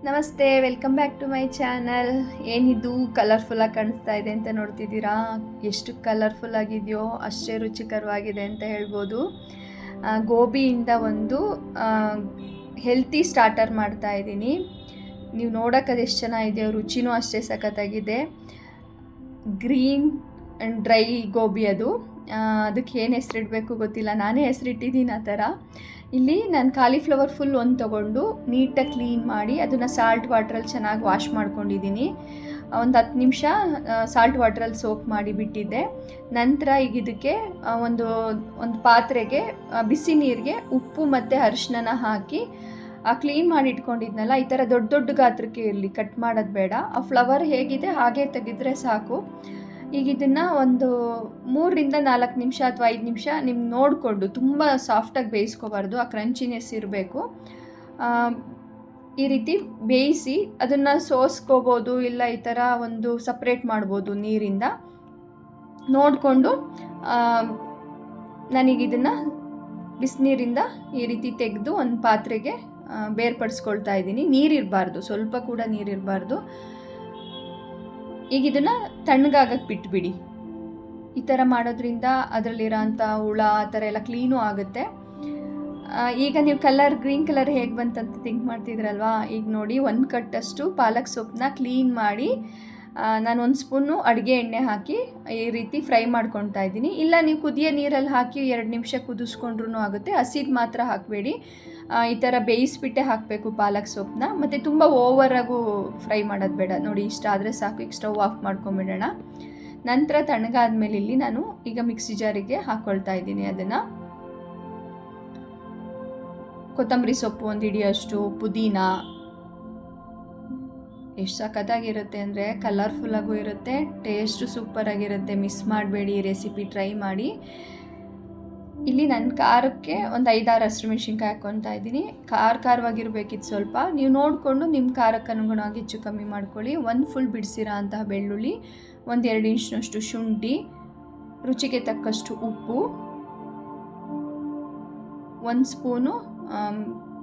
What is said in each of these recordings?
ನಮಸ್ತೆ, welcome back to my channel. ಏನಿದು ಕಲರ್ಫುಲ್ಲಾಗಿ ಕಾಣಿಸ್ತಾ ಇದೆ ಅಂತ ನೋಡ್ತಿದ್ದೀರಾ? ಎಷ್ಟು ಕಲರ್ಫುಲ್ ಆಗಿದೆಯೋ ಅಷ್ಟೇ ರುಚಿಕರವಾಗಿದೆ ಅಂತ ಹೇಳ್ಬೋದು. ಗೋಬಿಯಿಂದ ಒಂದು ಹೆಲ್ತಿ ಸ್ಟಾರ್ಟರ್ ಮಾಡ್ತಾ ಇದ್ದೀನಿ. ನೀವು ನೋಡೋಕೆ ಅದು ಎಷ್ಟು ಚೆನ್ನಾಗಿದೆಯೋ, ರುಚಿನೂ ಅಷ್ಟೇ ಸಖತ್ತಾಗಿದೆ. ಗ್ರೀನ್ ಆ್ಯಂಡ್ ಡ್ರೈ ಗೋಬಿ ಅದು. ಅದಕ್ಕೆ ಏನು ಹೆಸರಿಡಬೇಕು ಗೊತ್ತಿಲ್ಲ, ನಾನೇ ಹೆಸರಿಟ್ಟಿದ್ದೀನಿ ಆ ಥರ. ಇಲ್ಲಿ ನಾನು ಕಾಲಿಫ್ಲವರ್ ಫುಲ್ ಒಂದು ತೊಗೊಂಡು ನೀಟಾಗಿ ಕ್ಲೀನ್ ಮಾಡಿ ಅದನ್ನು ಸಾಲ್ಟ್ ವಾಟ್ರಲ್ಲಿ ಚೆನ್ನಾಗಿ ವಾಶ್ ಮಾಡ್ಕೊಂಡಿದ್ದೀನಿ. ಒಂದು 10 ನಿಮಿಷ ಸಾಲ್ಟ್ ವಾಟ್ರಲ್ಲಿ ಸೋಕ್ ಮಾಡಿ ಬಿಟ್ಟಿದ್ದೆ. ನಂತರ ಈಗ ಇದಕ್ಕೆ ಒಂದು ಪಾತ್ರೆಗೆ ಬಿಸಿ ನೀರಿಗೆ ಉಪ್ಪು ಮತ್ತು ಅರಿಶಿನ ಹಾಕಿ ಕ್ಲೀನ್ ಮಾಡಿ ಇಟ್ಕೊಂಡಿದ್ನಲ್ಲ, ಈ ಥರ ದೊಡ್ಡ ದೊಡ್ಡ ಗಾತ್ರಕ್ಕೆ ಇರಲಿ, ಕಟ್ ಮಾಡೋದು ಬೇಡ. ಆ ಫ್ಲವರ್ ಹೇಗಿದೆ ಹಾಗೆ ತೆಗೆದ್ರೆ ಸಾಕು. ಈಗ ಇದನ್ನು ಒಂದು 3ರಿಂದ 4 ನಿಮಿಷ ಅಥವಾ 5 ನಿಮಿಷ ನಿಮ್ಗೆ ನೋಡಿಕೊಂಡು, ತುಂಬ ಸಾಫ್ಟಾಗಿ ಬೇಯಿಸ್ಕೋಬಾರ್ದು, ಆ ಕ್ರಂಚಿನೆಸ್ ಇರಬೇಕು. ಈ ರೀತಿ ಬೇಯಿಸಿ ಅದನ್ನು ಸೋಸ್ಕೋಬೋದು, ಇಲ್ಲ ಈ ಥರ ಒಂದು ಸಪ್ರೇಟ್ ಮಾಡ್ಬೋದು ನೀರಿಂದ ನೋಡಿಕೊಂಡು. ನಾನೀಗ ಇದನ್ನು ಬಿಸಿನೀರಿಂದ ಈ ರೀತಿ ತೆಗೆದು ಒಂದು ಪಾತ್ರೆಗೆ ಬೇರ್ಪಡಿಸ್ಕೊಳ್ತಾ ಇದ್ದೀನಿ. ನೀರಿರಬಾರ್ದು, ಸ್ವಲ್ಪ ಕೂಡ ನೀರಿರಬಾರ್ದು. ಈಗ ಇದನ್ನು ತಣ್ಣಗಾಗಕ್ಕೆ ಬಿಟ್ಬಿಡಿ. ಈ ಥರ ಮಾಡೋದ್ರಿಂದ ಅದರಲ್ಲಿರೋಂಥ ಹುಳ ಆ ಥರ ಎಲ್ಲ ಕ್ಲೀನು ಆಗುತ್ತೆ. ಈಗ ನೀವು ಗ್ರೀನ್ ಕಲರ್ ಹೇಗೆ ಬಂತಂತ ಥಿಂಕ್ ಮಾಡ್ತಿದ್ರಲ್ವಾ? ಈಗ ನೋಡಿ, 1 ಕಟ್ಟಷ್ಟು ಪಾಲಕ್ ಸೊಪ್ಪನ್ನ ಕ್ಲೀನ್ ಮಾಡಿ ನಾನು 1 ಸ್ಪೂನು ಅಡುಗೆ ಎಣ್ಣೆ ಹಾಕಿ ಈ ರೀತಿ ಫ್ರೈ ಮಾಡ್ಕೊತಾ ಇದ್ದೀನಿ. ಇಲ್ಲ ನೀವು ಕುದಿಯೋ ನೀರಲ್ಲಿ ಹಾಕಿ 2 ನಿಮಿಷ ಕುದಿಸ್ಕೊಂಡ್ರೂ ಆಗುತ್ತೆ. ಹಸಿದು ಮಾತ್ರ ಹಾಕಬೇಡಿ, ಈ ಥರ ಬೇಯಿಸ್ಬಿಟ್ಟೆ ಹಾಕಬೇಕು ಪಾಲಕ್ ಸೊಪ್ಪನ್ನ. ಮತ್ತು ತುಂಬ ಓವರಾಗೂ ಫ್ರೈ ಮಾಡೋದು ಬೇಡ. ನೋಡಿ, ಇಷ್ಟ ಆದರೆ ಸಾಕು. ಈಗ ಸ್ಟವ್ ಆಫ್ ಮಾಡ್ಕೊಂಬಿಡೋಣ. ನಂತರ ತಣ್ಣಗಾದ್ಮೇಲೆ ಇಲ್ಲಿ ನಾನು ಈಗ ಮಿಕ್ಸಿ ಜಾರಿಗೆ ಹಾಕ್ಕೊಳ್ತಾ ಇದ್ದೀನಿ. ಅದನ್ನು ಕೊತ್ತಂಬರಿ ಸೊಪ್ಪು 1 ಹಿಡಿಯಷ್ಟು, ಪುದೀನ, ಎಷ್ಟು ಸಖತ್ತಾಗಿರುತ್ತೆ ಅಂದರೆ ಕಲರ್ಫುಲ್ಲಾಗೂ ಇರುತ್ತೆ, ಟೇಸ್ಟು ಸೂಪರಾಗಿರುತ್ತೆ. ಮಿಸ್ ಮಾಡಬೇಡಿ, ಈ ರೆಸಿಪಿ ಟ್ರೈ ಮಾಡಿ. ಇಲ್ಲಿ ನನ್ನ ಖಾರಕ್ಕೆ ಒಂದು 5-6 ಹಸಿಮೆಣ್ಸಿನ್ಕಾಯಿ ಹಾಕ್ಕೊತಾ ಇದ್ದೀನಿ. ಖಾರವಾಗಿರಬೇಕಿತ್ತು ಸ್ವಲ್ಪ. ನೀವು ನೋಡಿಕೊಂಡು ನಿಮ್ಮ ಖಾರಕ್ಕೆ ಅನುಗುಣವಾಗಿ ಹೆಚ್ಚು ಕಮ್ಮಿ ಮಾಡ್ಕೊಳ್ಳಿ. 1 ಫುಲ್ ಬಿಡಿಸಿರೋ ಅಂತಹ ಬೆಳ್ಳುಳ್ಳಿ, 1-2 ಇಂಚಿನಷ್ಟು ಶುಂಠಿ, ರುಚಿಗೆ ತಕ್ಕಷ್ಟು ಉಪ್ಪು, 1 ಸ್ಪೂನು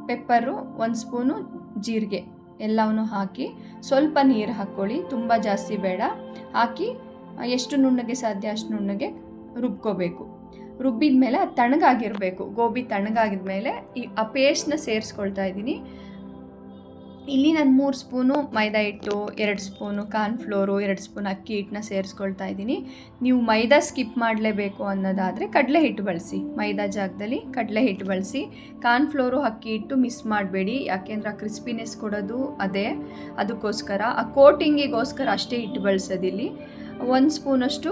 ಪೆಪ್ಪರು, 1 ಸ್ಪೂನು ಜೀರಿಗೆ ಎಲ್ಲವನ್ನು ಹಾಕಿ ಸ್ವಲ್ಪ ನೀರು ಹಾಕ್ಕೊಳ್ಳಿ, ತುಂಬ ಜಾಸ್ತಿ ಬೇಡ. ಹಾಕಿ ಎಷ್ಟು ನುಣ್ಣಗೆ ಸಾಧ್ಯ ಅಷ್ಟು ನುಣ್ಣಗೆ ರುಬ್ಕೋಬೇಕು. ರುಬ್ಬಿದ ಮೇಲೆ ಅದು ತಣ್ಣಗಾಗಿರಬೇಕು. ಗೋಬಿ ತಣ್ಣಗಾಗಿದ ಮೇಲೆ ಆ ಪೇಸ್ಟ್ನ ಸೇರಿಸ್ಕೊಳ್ತಾ ಇದ್ದೀನಿ. ಇಲ್ಲಿ ನಾನು 3 ಸ್ಪೂನು ಮೈದಾ ಹಿಟ್ಟು, 2 ಸ್ಪೂನು ಕಾರ್ನ್ಫ್ಲೋರು, 2 ಸ್ಪೂನ್ ಅಕ್ಕಿ ಹಿಟ್ಟನ್ನ ಸೇರಿಸ್ಕೊಳ್ತಾ ಇದ್ದೀನಿ. ನೀವು ಮೈದಾ ಸ್ಕಿಪ್ ಮಾಡಲೇಬೇಕು ಅನ್ನೋದಾದರೆ ಕಡಲೆ ಹಿಟ್ಟು ಬಳಸಿ, ಮೈದಾ ಜಾಗದಲ್ಲಿ ಕಡಲೆ ಹಿಟ್ಟು ಬಳಸಿ. ಕಾರ್ನ್ಫ್ಲೋರು, ಅಕ್ಕಿ ಹಿಟ್ಟು ಮಿಸ್ ಮಾಡಬೇಡಿ, ಯಾಕೆಂದ್ರೆ ಆ ಕ್ರಿಸ್ಪಿನೆಸ್ ಕೊಡೋದು ಅದೇ. ಅದಕ್ಕೋಸ್ಕರ ಆ ಕೋಟಿಂಗಿಗೋಸ್ಕರ ಅಷ್ಟೇ ಹಿಟ್ಟು ಬಳಸೋದಿಲ್ಲಿ. 1 ಸ್ಪೂನಷ್ಟು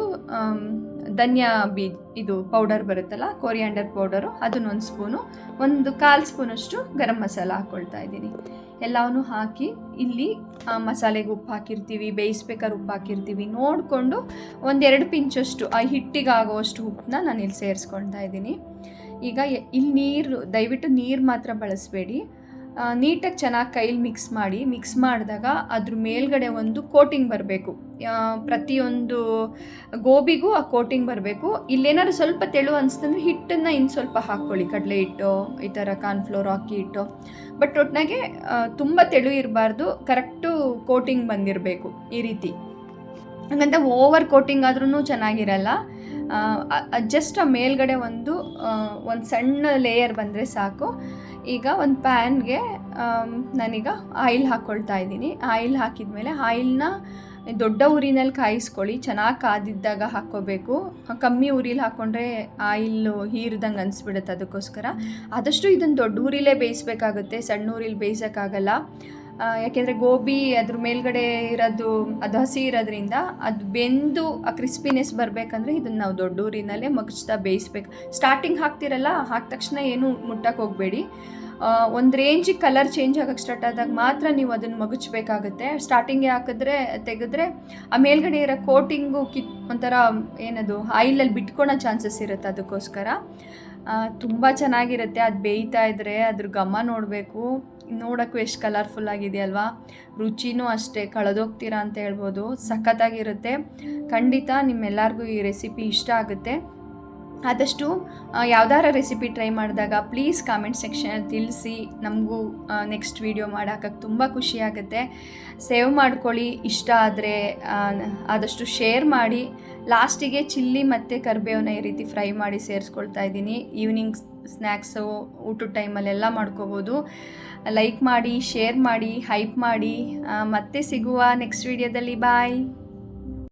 ಧನಿಯಾ ಇದು ಪೌಡರ್ ಬರುತ್ತಲ್ಲ, ಕೊರಿಯಾಂಡರ್ ಪೌಡರು, ಅದನ್ನು 1 ಸ್ಪೂನು, 1/4 ಸ್ಪೂನಷ್ಟು ಗರಂ ಮಸಾಲ ಹಾಕ್ಕೊಳ್ತಾ ಇದ್ದೀನಿ. ಎಲ್ಲವನ್ನೂ ಹಾಕಿ ಇಲ್ಲಿ ಮಸಾಲೆಗೆ ಉಪ್ಪು ಹಾಕಿರ್ತೀವಿ, ಬೇಯಿಸ್ಬೇಕಾದ್ರೆ ಉಪ್ಪು ಹಾಕಿರ್ತೀವಿ, ನೋಡಿಕೊಂಡು 1-2 ಪಿಂಚಷ್ಟು ಆ ಹಿಟ್ಟಿಗೆ ಆಗೋವಷ್ಟು ಉಪ್ಪನ್ನ ನಾನು ಇಲ್ಲಿ ಸೇರಿಸ್ಕೊಳ್ತಾ ಇದ್ದೀನಿ. ಈಗ ಇಲ್ಲಿ ನೀರು, ದಯವಿಟ್ಟು ನೀರು ಮಾತ್ರ ಬಳಸಬೇಡಿ. ನೀಟಾಗಿ ಚೆನ್ನಾಗಿ ಕೈಲಿ ಮಿಕ್ಸ್ ಮಾಡಿದಾಗ ಅದ್ರ ಮೇಲ್ಗಡೆ ಒಂದು ಕೋಟಿಂಗ್ ಬರಬೇಕು. ಪ್ರತಿಯೊಂದು ಗೋಬಿಗೂ ಆ ಕೋಟಿಂಗ್ ಬರಬೇಕು. ಇಲ್ಲೇನಾದ್ರು ಸ್ವಲ್ಪ ತೆಳು ಅನಿಸ್ತಂದ್ರೆ ಹಿಟ್ಟನ್ನು ಇನ್ನು ಸ್ವಲ್ಪ ಹಾಕ್ಕೊಳ್ಳಿ, ಕಡಲೆ ಹಿಟ್ಟು, ಈ ಥರ ಕಾರ್ನ್ಫ್ಲೋರ್, ಅಕ್ಕಿ ಹಿಟ್ಟು. ಬಟ್ ಒಟ್ಟಿನಾಗೆ ತುಂಬ ತೆಳು ಇರಬಾರ್ದು, ಕರೆಕ್ಟು ಕೋಟಿಂಗ್ ಬಂದಿರಬೇಕು ಈ ರೀತಿ. ಹಾಗಂತ ಓವರ್ ಕೋಟಿಂಗ್ ಆದ್ರೂ ಚೆನ್ನಾಗಿರಲ್ಲ. ಜಸ್ಟ್ ಆ ಮೇಲ್ಗಡೆ ಒಂದು ಸಣ್ಣ ಲೇಯರ್ ಬಂದರೆ ಸಾಕು. ಈಗ ಒಂದು ಪ್ಯಾನ್ಗೆ ನಾನೀಗ ಆಯಿಲ್ ಹಾಕ್ಕೊಳ್ತಾ ಇದ್ದೀನಿ. ಆಯಿಲ್ ಹಾಕಿದ್ಮೇಲೆ ಆಯಿಲ್ನ ದೊಡ್ಡ ಉರಿನಲ್ಲಿ ಕಾಯಿಸ್ಕೊಳ್ಳಿ, ಚೆನ್ನಾಗಿ ಕಾದಿದ್ದಾಗ ಹಾಕ್ಕೋಬೇಕು. ಕಮ್ಮಿ ಉರಿಲಿ ಹಾಕ್ಕೊಂಡ್ರೆ ಆಯಿಲ್ ಹೀರ್ದಂಗೆ ಅನಿಸ್ಬಿಡುತ್ತೆ. ಅದಕ್ಕೋಸ್ಕರ ಆದಷ್ಟು ಇದನ್ನು ದೊಡ್ಡ ಉರಿಲೇ ಬೇಯಿಸ್ಬೇಕಾಗುತ್ತೆ, ಸಣ್ಣ ಉರಿಲಿ ಬೇಯಿಸೋಕ್ಕಾಗಲ್ಲ. ಯಾಕೆಂದರೆ ಗೋಬಿ ಅದ್ರ ಮೇಲ್ಗಡೆ ಇರೋದು ಅದು ಹಸಿ ಇರೋದ್ರಿಂದ ಅದು ಬೆಂದು ಆ ಕ್ರಿಸ್ಪಿನೆಸ್ ಬರಬೇಕಂದ್ರೆ ಇದನ್ನು ನಾವು ದೊಡ್ಡ ಊರಿನಲ್ಲೇ ಮಗ್ಚ್ತಾ ಬೇಯಿಸ್ಬೇಕು. ಸ್ಟಾರ್ಟಿಂಗ್ ಹಾಕ್ತಿರಲ್ಲ, ಹಾಕಿದ ತಕ್ಷಣ ಏನು ಮುಟ್ಟಕ್ಕೆ ಹೋಗಬೇಡಿ. ಒಂದು ರೇಂಜಿಗೆ ಕಲರ್ ಚೇಂಜ್ ಆಗೋಕ್ಕೆ ಸ್ಟಾರ್ಟ್ ಆದಾಗ ಮಾತ್ರ ನೀವು ಅದನ್ನು ಮಗುಚಬೇಕಾಗುತ್ತೆ. ಸ್ಟಾರ್ಟಿಂಗ್ಗೆ ತೆಗೆದ್ರೆ ಆ ಮೇಲ್ಗಡೆ ಇರೋ ಕೋಟಿಂಗು ಒಂಥರ ಏನದು ಆಯಿಲಲ್ಲಿ ಬಿಟ್ಕೊಳೋ ಚಾನ್ಸಸ್ ಇರುತ್ತೆ. ಅದಕ್ಕೋಸ್ಕರ ತುಂಬ ಚೆನ್ನಾಗಿರುತ್ತೆ. ಅದು ಬೇಯ್ತಾ ಇದ್ದರೆ ಅದ್ರ ಘಮ ನೋಡಬೇಕು. ನೋಡೋಕ್ಕೂ ಎಷ್ಟು ಕಲರ್ಫುಲ್ ಆಗಿದೆಯಲ್ವಾ? ರುಚಿನೂ ಅಷ್ಟೇ ಕಳೆದೋಗ್ತೀರಾ ಅಂತ ಹೇಳ್ಬೋದು. ಸಖತ್ತಾಗಿರುತ್ತೆ. ಖಂಡಿತ ನಿಮ್ಮೆಲ್ಲರಿಗೂ ಈ ರೆಸಿಪಿ ಇಷ್ಟ ಆಗುತ್ತೆ. ಆದಷ್ಟು ಯಾವ್ದಾರ ರೆಸಿಪಿ ಟ್ರೈ ಮಾಡಿದಾಗ ಪ್ಲೀಸ್ ಕಾಮೆಂಟ್ ಸೆಕ್ಷನಲ್ಲಿ ತಿಳಿಸಿ. ನಮಗೂ ನೆಕ್ಸ್ಟ್ ವೀಡಿಯೋ ಮಾಡೋಕ್ಕೆ ತುಂಬ ಖುಷಿಯಾಗುತ್ತೆ. ಸೇವ್ ಮಾಡ್ಕೊಳ್ಳಿ, ಇಷ್ಟ ಆದರೆ ಆದಷ್ಟು ಶೇರ್ ಮಾಡಿ. ಲಾಸ್ಟಿಗೆ ಚಿಲ್ಲಿ ಮತ್ತು ಕರಿಬೇವನ್ನ ಈ ರೀತಿ ಫ್ರೈ ಮಾಡಿ ಸೇರಿಸ್ಕೊಳ್ತಾ ಇದ್ದೀನಿ. ಈವ್ನಿಂಗ್ ಸ್ನ್ಯಾಕ್ಸು ಊಟದ ಟೈಮಲ್ಲೆಲ್ಲ ಮಾಡ್ಕೋಬೋದು. ಲೈಕ್ ಮಾಡಿ, ಶೇರ್ ಮಾಡಿ, ಹೈಪ್ ಮಾಡಿ. ಮತ್ತೆ ಸಿಗುವ ನೆಕ್ಸ್ಟ್ ವೀಡಿಯೋದಲ್ಲಿ. ಬಾಯ್.